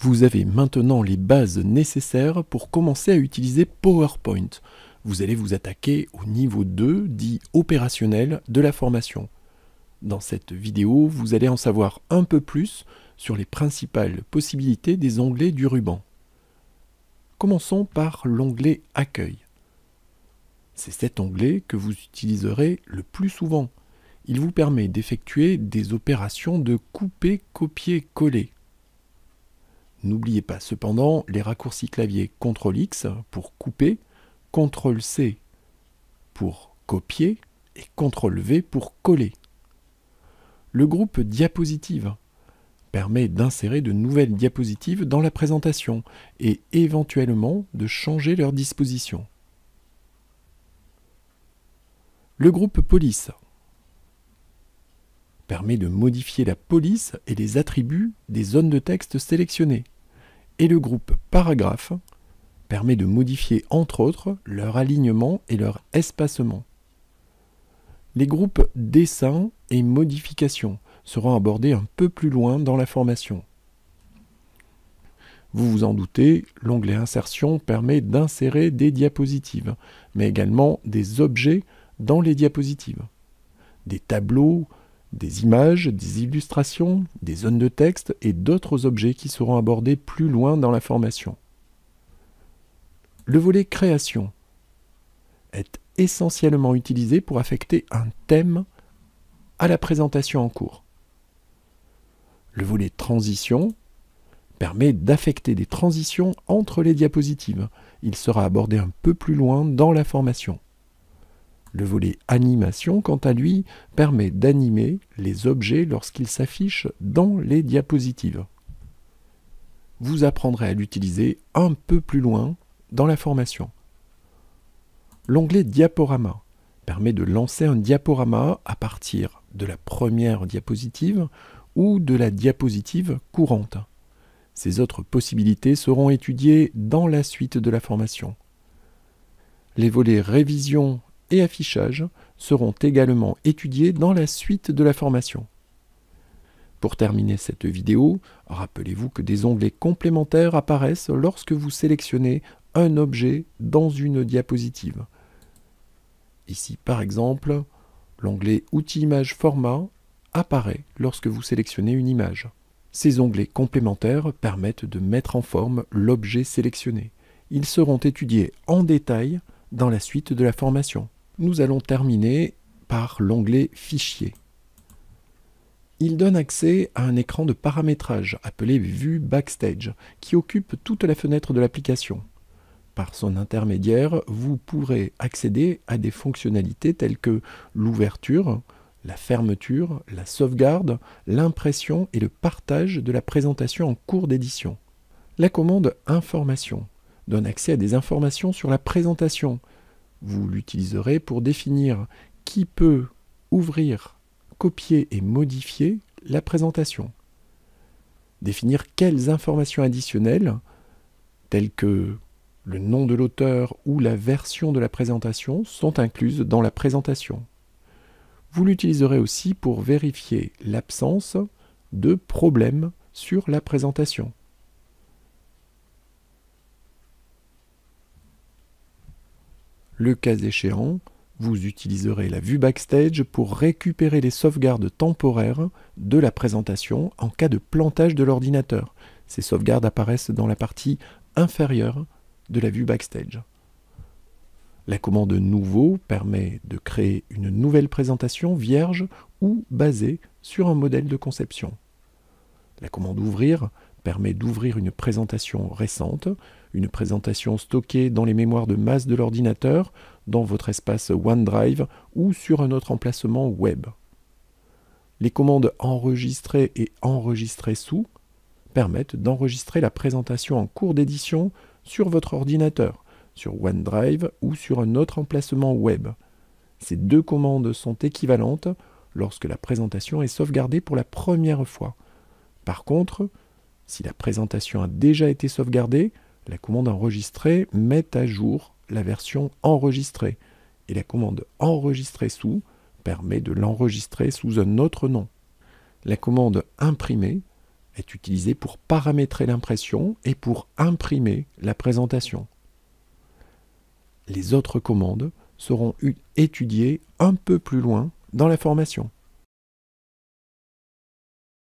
Vous avez maintenant les bases nécessaires pour commencer à utiliser PowerPoint. Vous allez vous attaquer au niveau 2, dit opérationnel, de la formation. Dans cette vidéo, vous allez en savoir un peu plus sur les principales possibilités des onglets du ruban. Commençons par l'onglet Accueil. C'est cet onglet que vous utiliserez le plus souvent. Il vous permet d'effectuer des opérations de couper, copier, coller. N'oubliez pas cependant les raccourcis clavier CTRL-X pour couper, CTRL-C pour copier et CTRL-V pour coller. Le groupe diapositives permet d'insérer de nouvelles diapositives dans la présentation et éventuellement de changer leur disposition. Le groupe police permet de modifier la police et les attributs des zones de texte sélectionnées. Et le groupe paragraphe permet de modifier entre autres leur alignement et leur espacement. Les groupes dessin et modification seront abordés un peu plus loin dans la formation. Vous vous en doutez, l'onglet insertion permet d'insérer des diapositives, mais également des objets dans les diapositives. Des tableaux, des images, des illustrations, des zones de texte et d'autres objets qui seront abordés plus loin dans la formation. Le volet création est essentiellement utilisé pour affecter un thème à la présentation en cours. Le volet transition permet d'affecter des transitions entre les diapositives. Il sera abordé un peu plus loin dans la formation. Le volet animation, quant à lui, permet d'animer les objets lorsqu'ils s'affichent dans les diapositives. Vous apprendrez à l'utiliser un peu plus loin dans la formation. L'onglet diaporama permet de lancer un diaporama à partir de la première diapositive ou de la diapositive courante. Ces autres possibilités seront étudiées dans la suite de la formation. Les volets révision et affichage seront également étudiés dans la suite de la formation. Pour terminer cette vidéo, rappelez-vous que des onglets complémentaires apparaissent lorsque vous sélectionnez un objet dans une diapositive. Ici par exemple, l'onglet Outils images format apparaît lorsque vous sélectionnez une image. Ces onglets complémentaires permettent de mettre en forme l'objet sélectionné. Ils seront étudiés en détail dans la suite de la formation. Nous allons terminer par l'onglet Fichier. Il donne accès à un écran de paramétrage appelé Vue Backstage qui occupe toute la fenêtre de l'application. Par son intermédiaire, vous pourrez accéder à des fonctionnalités telles que l'ouverture, la fermeture, la sauvegarde, l'impression et le partage de la présentation en cours d'édition. La commande Information donne accès à des informations sur la présentation. Vous l'utiliserez pour définir qui peut ouvrir, copier et modifier la présentation. Définir quelles informations additionnelles, telles que le nom de l'auteur ou la version de la présentation, sont incluses dans la présentation. Vous l'utiliserez aussi pour vérifier l'absence de problèmes sur la présentation. Le cas échéant, vous utiliserez la vue Backstage pour récupérer les sauvegardes temporaires de la présentation en cas de plantage de l'ordinateur. Ces sauvegardes apparaissent dans la partie inférieure de la vue Backstage. La commande Nouveau permet de créer une nouvelle présentation vierge ou basée sur un modèle de conception. La commande Ouvrir permet d'ouvrir une présentation récente, une présentation stockée dans les mémoires de masse de l'ordinateur, dans votre espace OneDrive ou sur un autre emplacement web. Les commandes Enregistrer et Enregistrer sous permettent d'enregistrer la présentation en cours d'édition sur votre ordinateur, sur OneDrive ou sur un autre emplacement web. Ces deux commandes sont équivalentes lorsque la présentation est sauvegardée pour la première fois. Par contre, si la présentation a déjà été sauvegardée, la commande Enregistrer met à jour la version enregistrée et la commande Enregistrer sous permet de l'enregistrer sous un autre nom. La commande Imprimer est utilisé pour paramétrer l'impression et pour imprimer la présentation. Les autres commandes seront étudiées un peu plus loin dans la formation.